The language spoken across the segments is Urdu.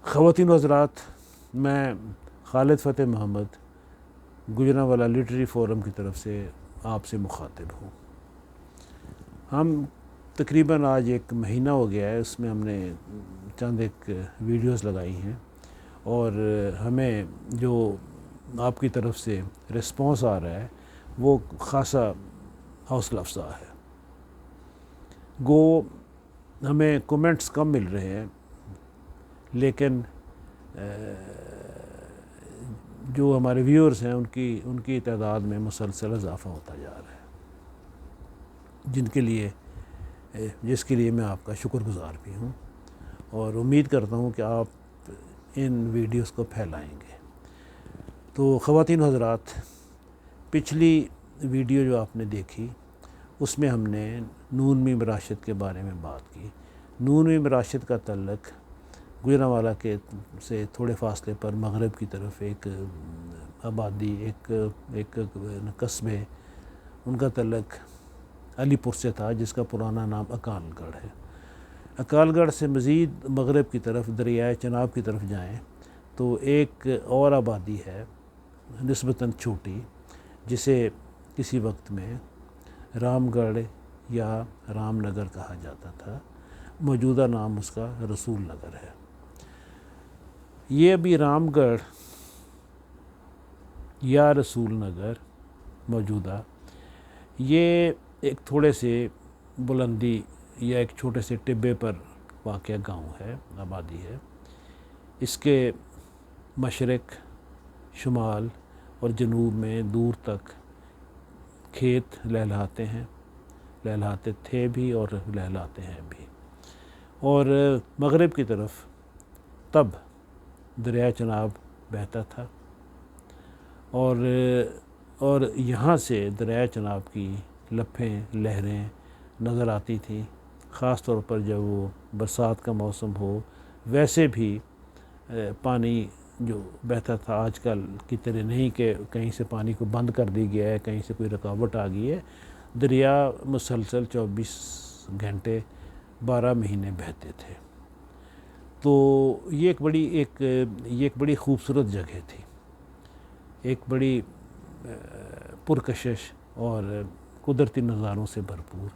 خواتین و حضرات، میں خالد فتح محمد گجرانوالہ لٹریری فورم کی طرف سے آپ سے مخاطب ہوں۔ ہم تقریباً آج ایک مہینہ ہو گیا ہے، اس میں ہم نے چند ایک ویڈیوز لگائی ہیں اور ہمیں جو آپ کی طرف سے رسپانس آ رہا ہے وہ خاصا حوصلہ افزا ہے۔ گو ہمیں کومنٹس کم مل رہے ہیں، لیکن جو ہمارے ویورز ہیں ان کی تعداد میں مسلسل اضافہ ہوتا جا رہا ہے، جس کے لیے میں آپ کا شکر گزار بھی ہوں، اور امید کرتا ہوں کہ آپ ان ویڈیوز کو پھیلائیں گے۔ تو خواتین و حضرات، پچھلی ویڈیو جو آپ نے دیکھی اس میں ہم نے نون میم راشد کے بارے میں بات کی۔ نون میم راشد کا تعلق گجرانوالہ کے سے تھوڑے فاصلے پر مغرب کی طرف ایک آبادی، ایک قصبے، ان کا تعلق علی پور سے تھا، جس کا پرانا نام اکال گڑھ ہے۔ اکال گڑھ سے مزید مغرب کی طرف دریائے چناب کی طرف جائیں تو ایک اور آبادی ہے نسبتاً چھوٹی، جسے کسی وقت میں رام گڑھ یا رام نگر کہا جاتا تھا۔ موجودہ نام اس کا رسول نگر ہے۔ یہ ابھی رام گڑھ یا رسول نگر موجودہ، یہ ایک تھوڑے سے بلندی یا ایک چھوٹے سے ٹبے پر واقع گاؤں ہے، آبادی ہے۔ اس کے مشرق، شمال اور جنوب میں دور تک کھیت لہلاتے تھے بھی اور لہلاتے ہیں بھی، اور مغرب کی طرف تب دریائے چناب بہتا تھا، اور یہاں سے دریائے چناب کی لہریں نظر آتی تھیں، خاص طور پر جب وہ برسات کا موسم ہو۔ ویسے بھی پانی جو بہتا تھا آج کل کی طرح نہیں کہ کہیں سے پانی کو بند کر دی گیا ہے، کہیں سے کوئی رکاوٹ آ گئی ہے۔ دریا مسلسل 24 گھنٹے 12 مہینے بہتے تھے۔ تو یہ ایک بڑی خوبصورت جگہ تھی، ایک بڑی پرکشش اور قدرتی نظاروں سے بھرپور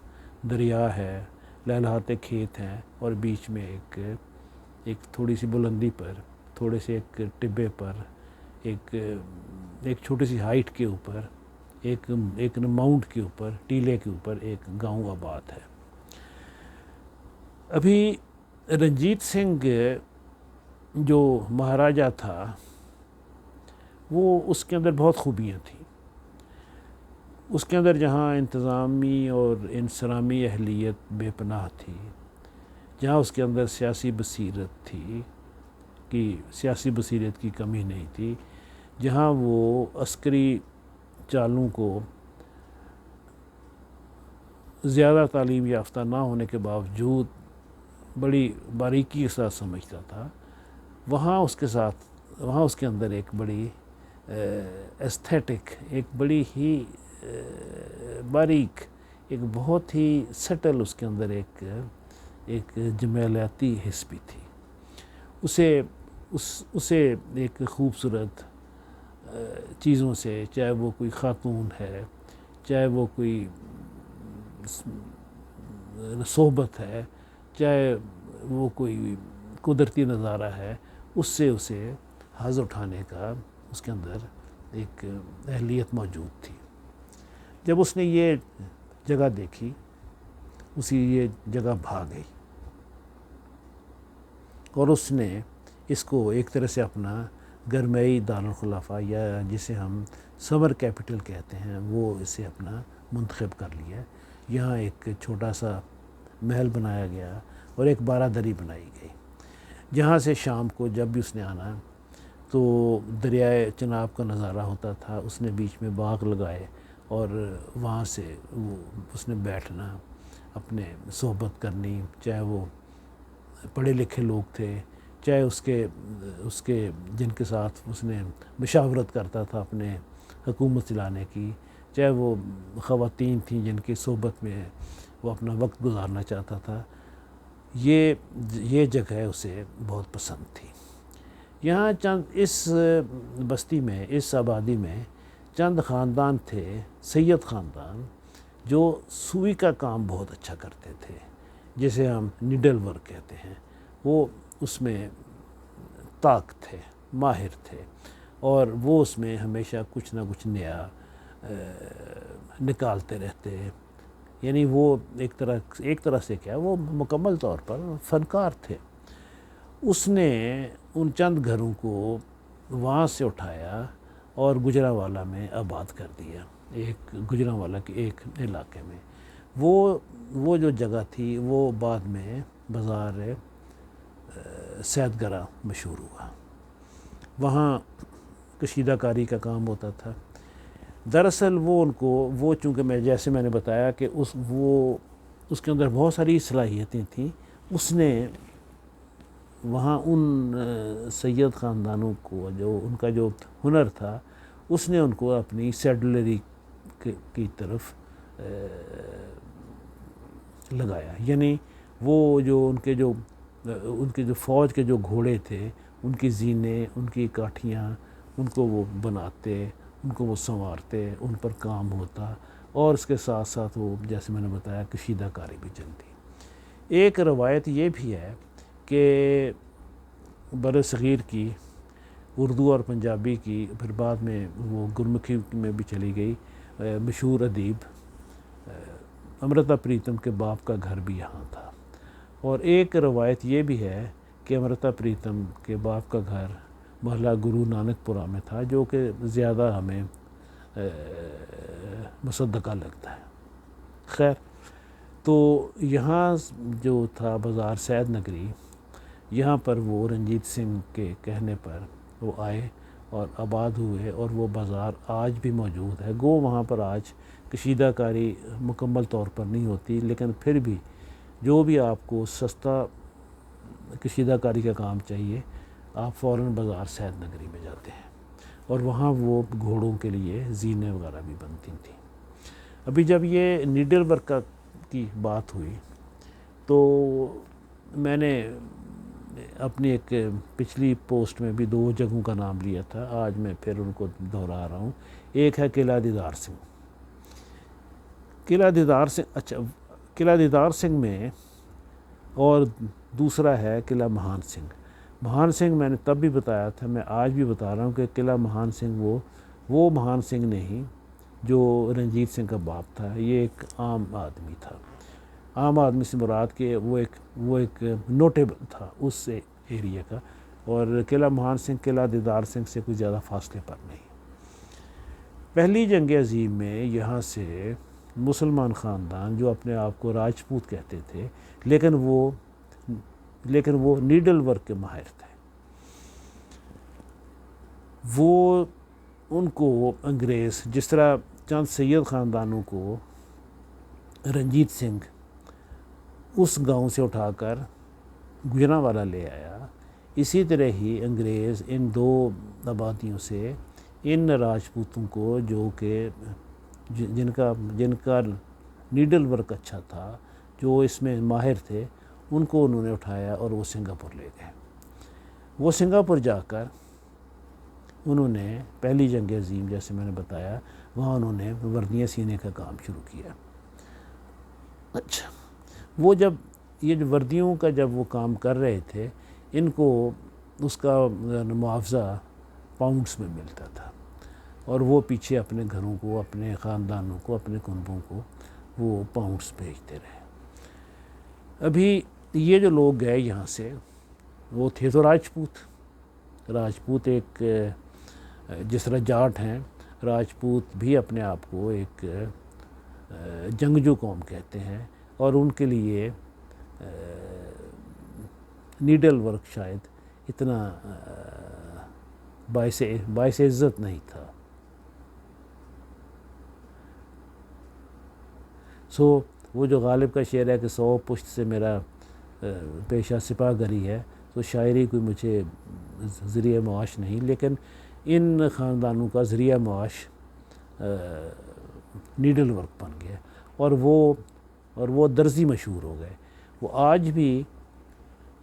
دریا ہے، لہلاتے کھیت ہیں، اور بیچ میں ایک تھوڑی سی بلندی پر، تھوڑے سے ایک ٹبے پر، ایک چھوٹی سی ہائٹ کے اوپر، ایک ماؤنٹ کے اوپر، ٹیلے کے اوپر ایک گاؤں آباد ہے۔ ابھی رنجیت سنگھ جو مہاراجہ تھا، وہ اس کے اندر بہت خوبیاں تھیں۔ اس کے اندر جہاں انتظامی اور انصرامی اہلیت بے پناہ تھی، جہاں اس کے اندر سیاسی بصیرت کی کمی نہیں تھی، جہاں وہ عسکری چالوں کو زیادہ تعلیم یافتہ نہ ہونے کے باوجود بڑی باریکی کے ساتھ سمجھتا تھا، وہاں اس کے اندر ایک بڑی ایستھیٹک، ایک بڑی ہی باریک، ایک بہت ہی سٹل اس کے اندر ایک جمالیاتی حس بھی تھی۔ اسے ایک خوبصورت چیزوں سے، چاہے وہ کوئی خاتون ہے، چاہے وہ کوئی صحبت ہے، چاہے وہ کوئی قدرتی نظارہ ہے، اس سے اسے حظ اٹھانے کا اس کے اندر ایک اہلیت موجود تھی۔ جب اس نے یہ جگہ دیکھی، یہ جگہ بھا گئی، اور اس نے اس کو ایک طرح سے اپنا گرمئی دارالخلافہ، یا جسے ہم سمر کیپٹل کہتے ہیں، وہ اسے اپنا منتخب کر لیا۔ یہاں ایک چھوٹا سا محل بنایا گیا اور ایک بارہ بنائی گئی، جہاں سے شام کو جب بھی اس نے آنا تو دریائے چناب کا نظارہ ہوتا تھا۔ اس نے بیچ میں باغ لگائے اور وہاں سے اس نے بیٹھنا، اپنے صحبت کرنی، چاہے وہ پڑھے لکھے لوگ تھے، چاہے اس کے جن کے ساتھ اس نے مشاورت کرتا تھا اپنے حکومت چلانے کی، چاہے وہ خواتین تھیں جن کی صحبت میں وہ اپنا وقت گزارنا چاہتا تھا۔ یہ جگہ اسے بہت پسند تھی۔ یہاں چند اس بستی میں، اس آبادی میں چند خاندان تھے، سید خاندان، جو سوئی کا کام بہت اچھا کرتے تھے، جسے ہم نیڈل ورک کہتے ہیں۔ وہ اس میں طاق تھے، ماہر تھے، اور وہ اس میں ہمیشہ کچھ نہ کچھ نیا نکالتے رہتے۔ یعنی وہ ایک طرح سے کیا، وہ مکمل طور پر فنکار تھے۔ اس نے ان چند گھروں کو وہاں سے اٹھایا اور گجرانوالہ میں آباد کر دیا، ایک گجرانوالہ کے ایک علاقے میں۔ وہ جو جگہ تھی وہ بعد میں بازار سید گرہ مشہور ہوا۔ وہاں کشیدہ کاری کا کام ہوتا تھا۔ دراصل وہ چونکہ جیسے میں نے بتایا کہ اس کے اندر بہت ساری صلاحیتیں تھیں، اس نے وہاں ان سید خاندانوں کو ان کا جو ہنر تھا، اس نے ان کو اپنی سیڈلری کی طرف لگایا۔ یعنی وہ ان کے جو فوج کے جو گھوڑے تھے، ان کی زینے، ان کی کاٹھیاں، ان کو وہ بناتے، ان کو وہ سنوارتے، ان پر کام ہوتا، اور اس کے ساتھ ساتھ وہ جیسے میں نے بتایا کشیدہ کاری بھی چلتی۔ ایک روایت یہ بھی ہے کہ بر صغیر کی اردو اور پنجابی کی، پھر بعد میں وہ گرمکھی میں بھی چلی گئی، مشہور ادیب امرتا پریتم کے باپ کا گھر بھی یہاں تھا۔ اور ایک روایت یہ بھی ہے کہ امرتا پریتم کے باپ کا گھر محلہ گرو نانک پورہ میں تھا، جو کہ زیادہ ہمیں مصدقہ لگتا ہے۔ خیر، تو یہاں جو تھا بازار سید نگری، یہاں پر وہ رنجیت سنگھ کے کہنے پر وہ آئے اور آباد ہوئے، اور وہ بازار آج بھی موجود ہے۔ گو وہاں پر آج کشیدہ کاری مکمل طور پر نہیں ہوتی، لیکن پھر بھی جو بھی آپ کو سستا کشیدہ کاری کا کام چاہیے، آپ فوراً بازار سید نگری میں جاتے ہیں، اور وہاں وہ گھوڑوں کے لیے زینے وغیرہ بھی بنتی تھیں۔ ابھی جب یہ نیڈل ورک کی بات ہوئی تو میں نے اپنی ایک پچھلی پوسٹ میں بھی 2 جگہوں کا نام لیا تھا، آج میں پھر ان کو دہرا رہا ہوں۔ ایک ہے قلعہ دیدار سنگھ۔ قلعہ دیدار سنگھ میں، اور دوسرا ہے قلعہ مہان سنگھ۔ مہان سنگھ میں نے تب بھی بتایا تھا، میں آج بھی بتا رہا ہوں کہ قلعہ مہان سنگھ وہ مہان سنگھ نہیں جو رنجیت سنگھ کا باپ تھا، یہ ایک عام آدمی تھا۔ عام آدمی سے مراد کہ وہ ایک نوٹیبل تھا اس ایریا کا، اور قلعہ مہان سنگھ قلعہ دیدار سنگھ سے کوئی زیادہ فاصلے پر نہیں۔ پہلی جنگ عظیم میں یہاں سے مسلمان خاندان جو اپنے آپ کو راجپوت کہتے تھے، لیکن وہ نیڈل ورک کے ماہر تھے، وہ ان کو انگریز، جس طرح چند سید خاندانوں کو رنجیت سنگھ اس گاؤں سے اٹھا کر گجرانوالہ لے آیا، اسی طرح ہی انگریز ان 2 آبادیوں سے ان راجپوتوں کو جو کہ جن کا نیڈل ورک اچھا تھا، جو اس میں ماہر تھے، ان کو انہوں نے اٹھایا اور وہ سنگاپور لے گئے۔ وہ سنگاپور جا کر انہوں نے پہلی جنگ عظیم، جیسے میں نے بتایا، وہاں انہوں نے وردیاں سینے کا کام شروع کیا۔ اچھا، وہ یہ جو وردیوں کا جب وہ کام کر رہے تھے، ان کو اس کا معاوضہ پاؤنڈس میں ملتا تھا، اور وہ پیچھے اپنے گھروں کو، اپنے خاندانوں کو، اپنے کنبوں کو وہ پاؤنڈس بھیجتے رہے۔ ابھی یہ جو لوگ گئے یہاں سے، وہ تھے تو راجپوت ایک، جس طرح جاٹ ہیں، راجپوت بھی اپنے آپ کو ایک جنگجو قوم کہتے ہیں، اور ان کے لیے نیڈل ورک شاید اتنا باعث عزت نہیں تھا۔ وہ جو غالب کا شعر ہے کہ 100 پشت سے میرا پیشہ سپاہ گری ہے، تو شاعری کوئی مجھے ذریعہ معاش نہیں، لیکن ان خاندانوں کا ذریعہ معاش نیڈل ورک بن گیا، اور وہ درزی مشہور ہو گئے۔ وہ آج بھی،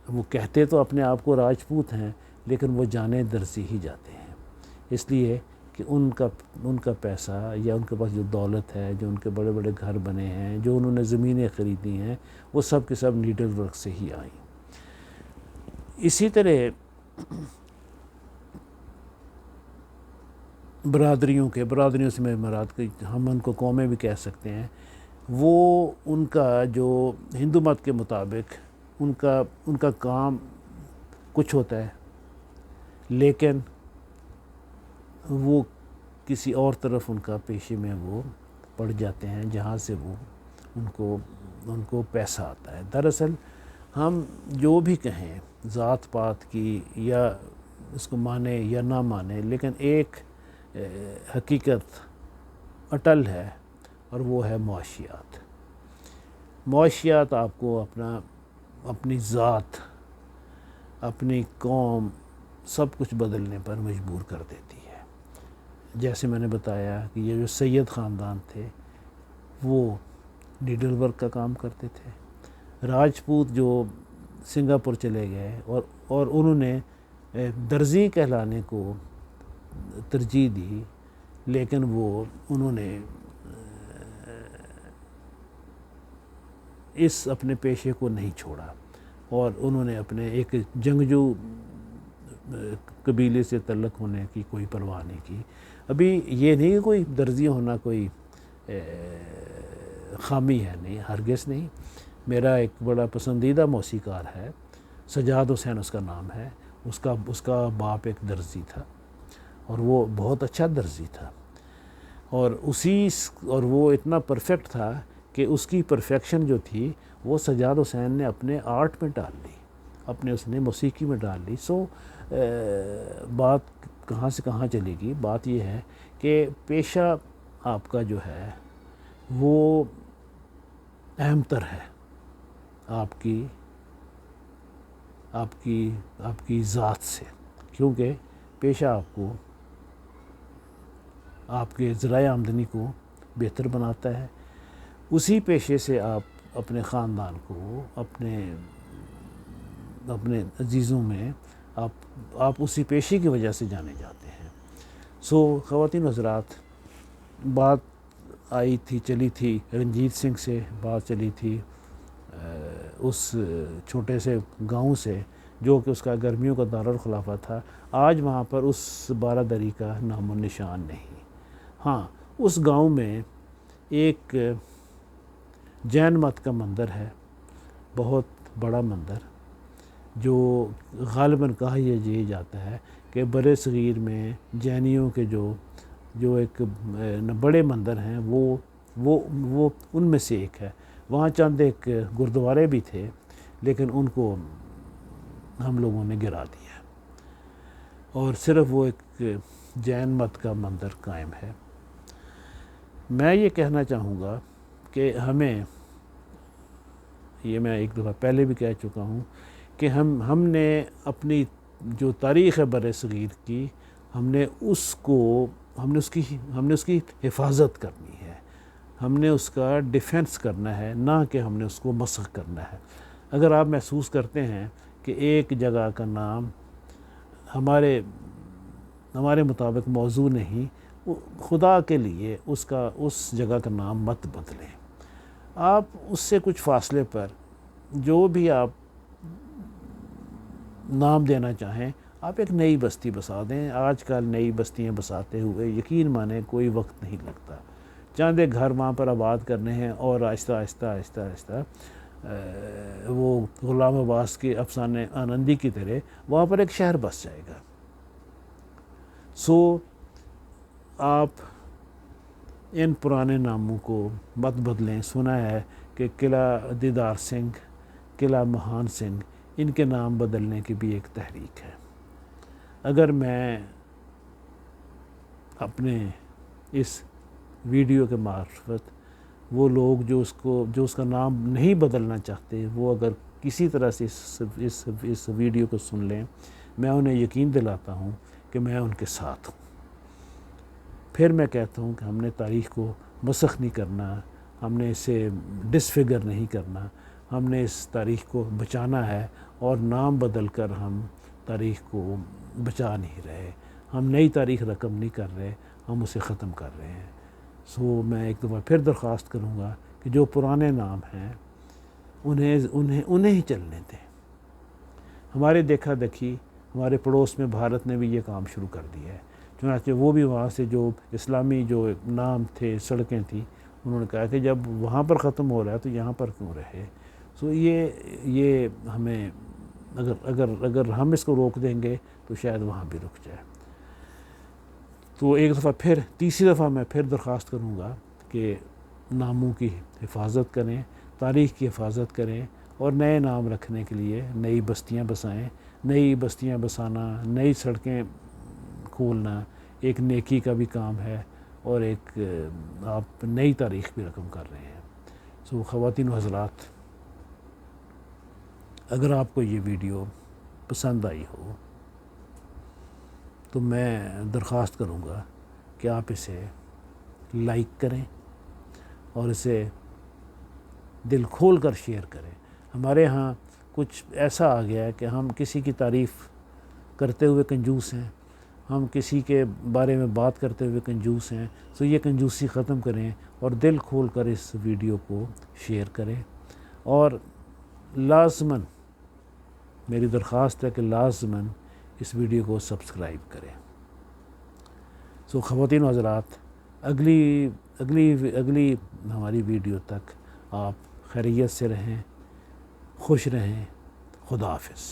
وہ کہتے تو اپنے آپ کو راجپوت ہیں، لیکن وہ جانے درزی ہی جاتے ہیں، اس لیے کہ ان کا پیسہ یا ان کے پاس جو دولت ہے، جو ان کے بڑے بڑے گھر بنے ہیں، جو انہوں نے زمینیں خریدی ہیں، وہ سب کے سب نیڈل ورک سے ہی آئیں۔ اسی طرح برادریوں سے میں مراد ہم ان کو قومیں بھی کہہ سکتے ہیں، وہ ان کا جو ہندو مت کے مطابق ان کا کام کچھ ہوتا ہے، لیکن وہ کسی اور طرف ان کا پیشے میں وہ پڑ جاتے ہیں جہاں سے وہ ان کو پیسہ آتا ہے۔ دراصل ہم جو بھی کہیں ذات پات کی یا اس کو مانے یا نہ مانے، لیکن ایک حقیقت اٹل ہے اور وہ ہے معاشیات۔ معاشیات آپ کو اپنی ذات، اپنی قوم، سب کچھ بدلنے پر مجبور کر دیتی ہے۔ جیسے میں نے بتایا کہ یہ جو سید خاندان تھے وہ نیڈل ورک کا کام کرتے تھے، راجپوت جو سنگاپور چلے گئے اور انہوں نے درزی کہلانے کو ترجیح دی، لیکن انہوں نے اس اپنے پیشے کو نہیں چھوڑا اور انہوں نے اپنے ایک جنگجو قبیلے سے تعلق ہونے کی کوئی پرواہ نہیں کی۔ ابھی یہ نہیں کہ کوئی درزی ہونا کوئی خامی ہے، نہیں، ہرگز نہیں۔ میرا ایک بڑا پسندیدہ موسیقار ہے، سجاد حسین اس کا نام ہے، اس کا باپ ایک درزی تھا اور وہ بہت اچھا درزی تھا، اور وہ اتنا پرفیکٹ تھا کہ اس کی پرفیکشن جو تھی وہ سجاد حسین نے اپنے آرٹ میں ڈال لی، اس نے موسیقی میں ڈال لی۔ بات کہاں سے کہاں چلے گی؟ بات یہ ہے کہ پیشہ آپ کا جو ہے وہ اہم تر ہے آپ کی ذات سے، کیونکہ پیشہ آپ کو آپ کے ذرائع آمدنی کو بہتر بناتا ہے۔ اسی پیشے سے آپ اپنے خاندان کو، اپنے عزیزوں میں آپ اسی پیشے کی وجہ سے جانے جاتے ہیں۔ خواتین و حضرات، بات آئی تھی، چلی تھی، رنجیت سنگھ سے بات چلی تھی، اس چھوٹے سے گاؤں سے جو کہ اس کا گرمیوں کا دارالخلافہ تھا۔ آج وہاں پر اس بارادری کا نام و نشان نہیں۔ ہاں، اس گاؤں میں ایک جین مت کا مندر ہے، بہت بڑا مندر، جو غالباً کہا یہ جاتا ہے کہ برِ صغیر میں جینیوں کے جو ایک بڑے مندر ہیں وہ ان میں سے ایک ہے۔ وہاں چند ایک گردوارے بھی تھے، لیکن ان کو ہم لوگوں نے گرا دیا اور صرف وہ ایک جین مت کا مندر قائم ہے۔ میں یہ کہنا چاہوں گا کہ ہمیں، یہ میں ایک دفعہ پہلے بھی کہہ چکا ہوں، کہ ہم نے اپنی جو تاریخ ہے برِ صغیر کی، ہم نے اس کی حفاظت کرنی ہے، ہم نے اس کا ڈیفینس کرنا ہے، نہ کہ ہم نے اس کو مسخ کرنا ہے۔ اگر آپ محسوس کرتے ہیں کہ ایک جگہ کا نام ہمارے مطابق موضوع نہیں، خدا کے لیے اس جگہ کا نام مت بدلیں۔ آپ اس سے کچھ فاصلے پر جو بھی آپ نام دینا چاہیں، آپ ایک نئی بستی بسا دیں۔ آج کل نئی بستیاں بساتے ہوئے یقین مانیں کوئی وقت نہیں لگتا، چند ایک گھر وہاں پر آباد کرنے ہیں اور آہستہ آہستہ وہ غلام عباس کے افسانے آنندی کی طرح وہاں پر ایک شہر بس جائے گا۔ آپ ان پرانے ناموں کو مت بدلیں۔ سنا ہے کہ قلعہ دیدار سنگھ، قلعہ مہان سنگھ، ان کے نام بدلنے کی بھی ایک تحریک ہے۔ اگر میں اپنے اس ویڈیو کے معرفت وہ لوگ جو اس کا نام نہیں بدلنا چاہتے، وہ اگر کسی طرح سے اس ویڈیو کو سن لیں، میں انہیں یقین دلاتا ہوں کہ میں ان کے ساتھ ہوں۔ پھر میں کہتا ہوں کہ ہم نے تاریخ کو مسخ نہیں کرنا، ہم نے اسے ڈسفگر نہیں کرنا، ہم نے اس تاریخ کو بچانا ہے اور نام بدل کر ہم تاریخ کو بچا نہیں رہے، ہم نئی تاریخ رقم نہیں کر رہے، ہم اسے ختم کر رہے ہیں۔ سو میں ایک دفعہ پھر درخواست کروں گا کہ جو پرانے نام ہیں انہیں ہی چلنے دیں۔ ہمارے دیکھا دیکھی ہمارے پڑوس میں بھارت نے بھی یہ کام شروع کر دیا ہے، چنانچہ وہ بھی وہاں سے جو اسلامی جو نام تھے، سڑکیں تھیں، انہوں نے کہا کہ جب وہاں پر ختم ہو رہا ہے تو یہاں پر کیوں رہے۔ سو یہ ہمیں اگر ہم اس کو روک دیں گے تو شاید وہاں بھی رک جائے۔ تو ایک دفعہ پھر، تیسری دفعہ میں پھر درخواست کروں گا کہ ناموں کی حفاظت کریں، تاریخ کی حفاظت کریں، اور نئے نام رکھنے کے لیے نئی بستیاں بسائیں۔ نئی بستیاں بسانا، نئی سڑکیں کھولنا ایک نیکی کا بھی کام ہے، اور ایک آپ نئی تاریخ بھی رقم کر رہے ہیں۔ سو خواتین و حضرات، اگر آپ کو یہ ویڈیو پسند آئی ہو تو میں درخواست کروں گا کہ آپ اسے لائک کریں اور اسے دل کھول کر شیئر کریں۔ ہمارے ہاں کچھ ایسا آ گیا ہے کہ ہم کسی کی تعریف کرتے ہوئے کنجوس ہیں، ہم کسی کے بارے میں بات کرتے ہوئے کنجوس ہیں۔ سو یہ کنجوسی ختم کریں اور دل کھول کر اس ویڈیو کو شیئر کریں، اور لازماً میری درخواست ہے کہ لازماً اس ویڈیو کو سبسکرائب کریں۔ سو خواتین و حضرات، اگلی ہماری ویڈیو تک آپ خیریت سے رہیں، خوش رہیں۔ خدا حافظ۔